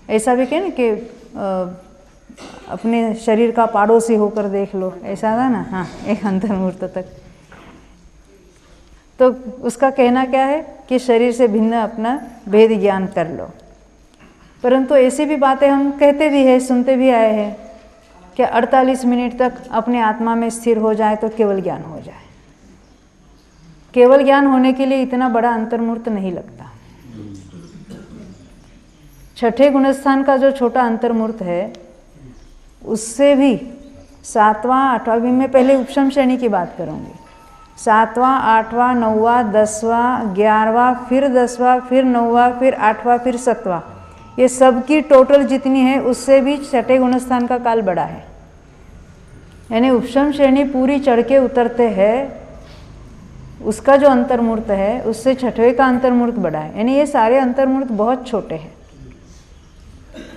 ऐसा भी कहे ना कि अपने शरीर का पाड़ोसी होकर देख लो, ऐसा था ना। हाँ, एक अंतर्मूर्त तक। तो उसका कहना क्या है कि शरीर से भिन्न अपना भेद ज्ञान कर लो। परंतु ऐसी भी बातें हम कहते भी हैं, सुनते भी आए हैं कि 48 मिनट तक अपने आत्मा में स्थिर हो जाए तो केवल ज्ञान हो जाए। केवल ज्ञान होने के लिए इतना बड़ा अंतर्मूर्त नहीं लगता। छठे गुणस्थान का जो छोटा अंतर्मूर्त है, उससे भी 7वां 8वां, में पहले उपशम श्रेणी की बात करूँगी। 7वां 8वां 9वां 10वां 11वां, फिर 10वां, फिर 9वां, फिर 8वां, फिर 7वां, ये सब की टोटल जितनी है उससे भी छठे गुणस्थान का काल बड़ा है। यानी उपशम श्रेणी पूरी चढ़ के उतरते हैं, उसका जो अंतर्मूर्त है उससे छठवें का अंतर्मूर्त बड़ा है। यानी ये सारे अंतर्मूर्त बहुत छोटे हैं।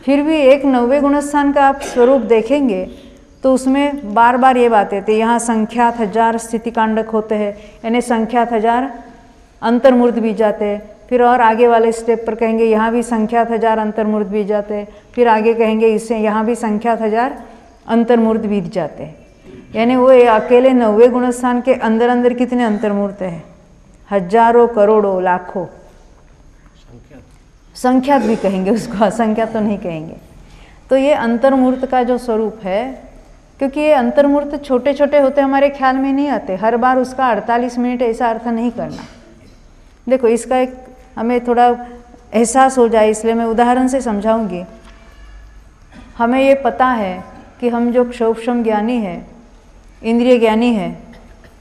फिर भी एक 9वें गुणस्थान का आप स्वरूप देखेंगे तो उसमें बार बार ये बात आती है, यहाँ संख्यात 1000 स्थिति कांडक होते हैं, यानी संख्यात 1000 अंतर्मूर्त बीत जाते हैं। फिर और आगे वाले स्टेप पर कहेंगे यहाँ भी संख्यात 1000 अंतर्मूर्त बीत जाते हैं। फिर आगे कहेंगे इससे यहाँ भी संख्यात 1000 अंतर्मूर्त बीत जाते हैं। यानी वो अकेले 9वें गुणस्थान के अंदर अंदर कितने अंतर्मूर्त हैं? हजारों, करोड़ों, लाखों। संख्यात भी कहेंगे उसको, असंख्यात तो नहीं कहेंगे। तो ये अंतर्मूर्त का जो स्वरूप है, क्योंकि ये अंतर्मूर्त छोटे छोटे होते हमारे ख्याल में नहीं आते, हर बार उसका 48 मिनट ऐसा अर्थ नहीं करना। देखो, इसका एक हमें थोड़ा एहसास हो जाए इसलिए मैं उदाहरण से समझाऊंगी। हमें ये पता है कि हम जो क्षोभक्षम ज्ञानी है, इंद्रिय ज्ञानी है,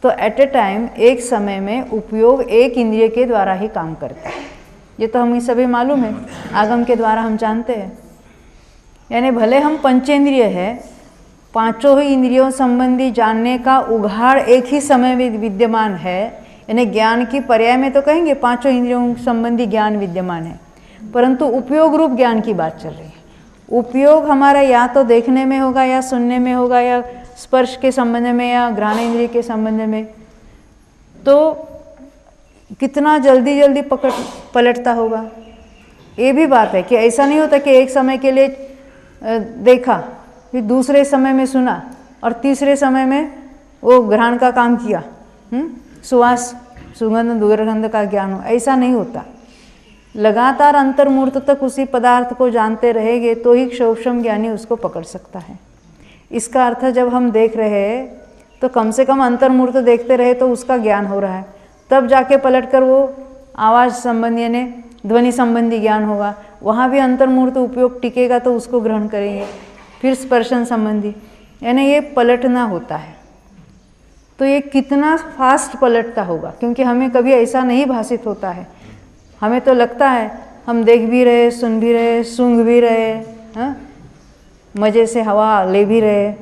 तो एट ए टाइम एक समय में उपयोग एक इंद्रिय के द्वारा ही काम करता है। ये तो हमें सभी मालूम है, आगम के द्वारा हम जानते हैं। यानी भले हम पंचेंद्रिय है, पांचों ही इंद्रियों संबंधी जानने का उघाड़ एक ही समय में विद्यमान है। यानी ज्ञान की पर्याय में तो कहेंगे पांचों इंद्रियों संबंधी ज्ञान विद्यमान है, परंतु उपयोग रूप ज्ञान की बात चल रही है। उपयोग हमारा या तो देखने में होगा, या सुनने में होगा, या स्पर्श के संबंध में, या घ्राण इंद्रिय के संबंध में। तो कितना जल्दी जल्दी पलटता होगा। ये भी बात है कि ऐसा नहीं होता कि एक समय के लिए देखा, फिर दूसरे समय में सुना, और तीसरे समय में वो घ्राण का काम किया, सुवास, सुगंध, दुर्गंध का ज्ञान हो, ऐसा नहीं होता। लगातार अंतर्मूर्त तक उसी पदार्थ को जानते रहेंगे तो ही क्षोभक्षम ज्ञानी उसको पकड़ सकता है। इसका अर्थ जब हम देख रहे हैं तो कम से कम अंतर्मूर्त देखते रहे तो उसका ज्ञान हो रहा है, तब जाके पलटकर वो आवाज़ संबंधी यानी ध्वनि संबंधी ज्ञान होगा, वहाँ भी अंतर्मूर्त उपयोग टिकेगा तो उसको ग्रहण करेंगे। फिर स्पर्शन संबंधी, यानी ये पलटना होता है। तो ये कितना फास्ट पलटता होगा, क्योंकि हमें कभी ऐसा नहीं भाषित होता है। हमें तो लगता है हम देख भी रहे, सुन भी रहे, सूंघ भी रहे, हाँ, मज़े से हवा ले भी रहे,